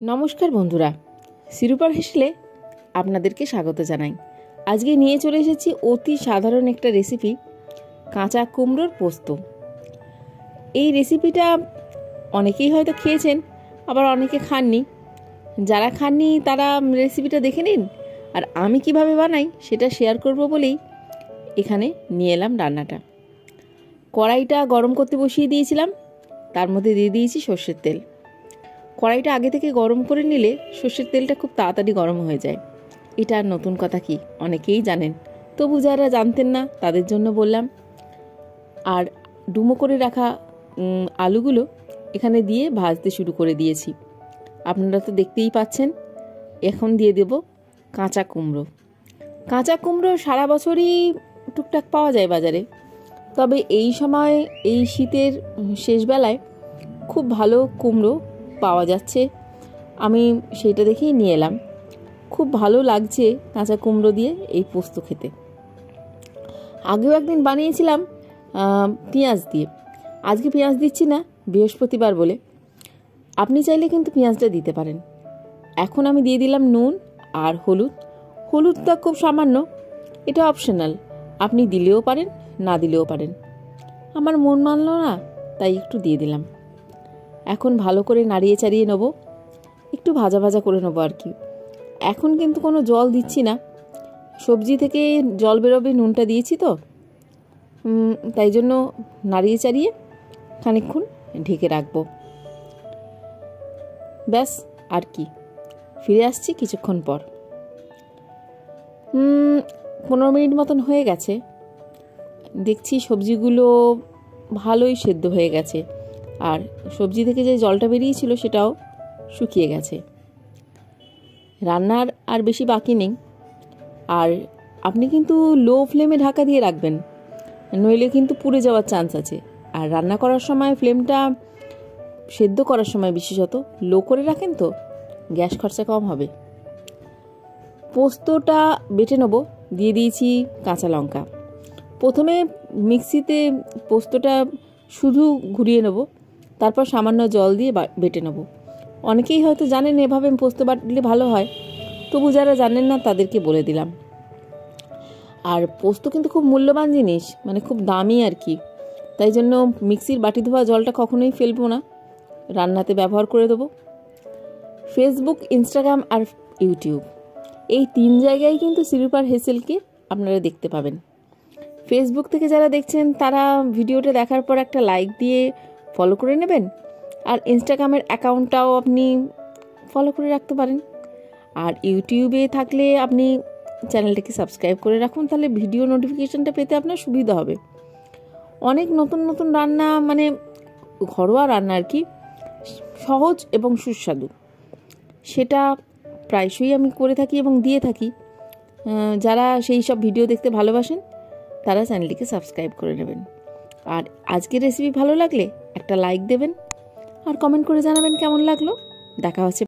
নমস্কার বন্ধুরা, শিরুপার হেসেলে আপনাদেরকে স্বাগত জানাই। আজকে নিয়ে চলে এসেছি অতি সাধারণ একটা রেসিপি, কাঁচা কুমড়োর পোস্ত। এই রেসিপিটা অনেকেই হয়তো খেয়েছেন, আবার অনেকে খাননি। যারা খাননি তারা রেসিপিটা দেখে নিন, আর আমি কিভাবে বানাই সেটা শেয়ার করব বলেই এখানে নিয়ে এলাম রান্নাটা। কড়াইটা গরম করতে বসিয়ে দিয়েছিলাম, তার মধ্যে দিয়ে দিয়েছি সর্ষের তেল। কড়াইটা আগে থেকে গরম করে নিলে সর্ষের তেলটা খুব তাড়াতাড়ি গরম হয়ে যায়। এটা আর নতুন কথা কি, অনেকেই জানেন, তবু যারা জানতেন না তাদের জন্য বললাম। আর ডুমো করে রাখা আলুগুলো এখানে দিয়ে ভাজতে শুরু করে দিয়েছি। আপনারা তো দেখতেই পাচ্ছেন। এখন দিয়ে দেব কাঁচা কুমড়ো। কাঁচা কুমড়ো সারা বছরই টুকটাক পাওয়া যায় বাজারে, তবে এই সময় এই শীতের শেষ বেলায় খুব ভালো কুমড়ো পাওয়া যাচ্ছে। আমি সেটা দেখেই নিয়ে এলাম। খুব ভালো লাগছে কাঁচা কুমড়ো দিয়ে এই পোস্ত খেতে। আগেও একদিন বানিয়েছিলাম পেঁয়াজ দিয়ে। আজকে পেঁয়াজ দিচ্ছি না, বৃহস্পতিবার বলে। আপনি চাইলে কিন্তু পেঁয়াজটা দিতে পারেন। এখন আমি দিয়ে দিলাম নুন আর হলুদ। হলুদটা খুব সামান্য, এটা অপশনাল, আপনি দিলেও পারেন না দিলেও পারেন। আমার মন মানলো না, তাই একটু দিয়ে দিলাম। এখন ভালো করে নাড়িয়ে চাড়িয়ে নেব, একটু ভাজা ভাজা করে নেবো আর কি। এখন কিন্তু কোনো জল দিচ্ছি না, সবজি থেকে জল বেরোবে, নুনটা দিয়েছি তো, তাই জন্য নাড়িয়ে চাড়িয়ে খানিকক্ষণ ঢেকে রাখবো। ব্যাস, আর কি, ফিরে আসছি কিছুক্ষণ পর। 15 মিনিট মতন হয়ে গেছে। দেখছি সবজিগুলো ভালোই সেদ্ধ হয়ে গেছে, আর সবজি থেকে যে জলটা বেরিয়েছিল সেটাও শুকিয়ে গেছে। রান্নার আর বেশি বাকি নেই। আর আপনি কিন্তু লো ফ্লেমে ঢাকা দিয়ে রাখবেন, নইলে কিন্তু পুড়ে যাওয়ার চান্স আছে। আর রান্না করার সময় ফ্লেমটা, সেদ্ধ করার সময় বিশেষত লো করে রাখেন তো গ্যাস খরচা কম হবে। পোস্তটা বেটে নেব। দিয়ে দিয়েছি কাঁচা লঙ্কা। প্রথমে মিক্সিতে পোস্তটা শুধু ঘুরিয়ে নেব, তারপর সামান্য জল দিয়ে বেটে নেব। অনেকেই হয়তো জানেন এভাবে পোস্ত বাটলে ভালো হয়, তবু যারা জানেন না তাদেরকে বলে দিলাম। আর পোস্ত কিন্তু খুব মূল্যবান জিনিস, মানে খুব দামি আর কি। তাই জন্য মিক্সির বাটি ধোয়া জলটা কখনোই ফেলবো না, রান্নাতে ব্যবহার করে দেবো। ফেসবুক, ইনস্টাগ্রাম আর ইউটিউব, এই 3 জায়গায় কিন্তু শিরুপার হেসেলকে আপনারা দেখতে পাবেন। ফেসবুক থেকে যারা দেখছেন তারা ভিডিওটা দেখার পর একটা লাইক দিয়ে ফলো করে নেবেন, আর ইনস্টাগ্রামের অ্যাকাউন্টটাও আপনি ফলো করে রাখতে পারেন। আর ইউটিউবে থাকলে আপনি চ্যানেলটাকে সাবস্ক্রাইব করে রাখুন, তাহলে ভিডিও নোটিফিকেশনটা পেতে আপনার সুবিধা হবে। অনেক নতুন নতুন রান্না, মানে ঘরোয়া রান্না আর কি, সহজ এবং সুস্বাদু, সেটা প্রায়শই আমি করে থাকি এবং দিয়ে থাকি। যারা সেই সব ভিডিও দেখতে ভালোবাসেন তারা চ্যানেলটিকে সাবস্ক্রাইব করে নেবেন। আর আজকের রেসিপি ভালো লাগলে একটা লাইক দেবেন, আর কমেন্ট করে জানাবেন কেমন লাগলো। দেখা হচ্ছে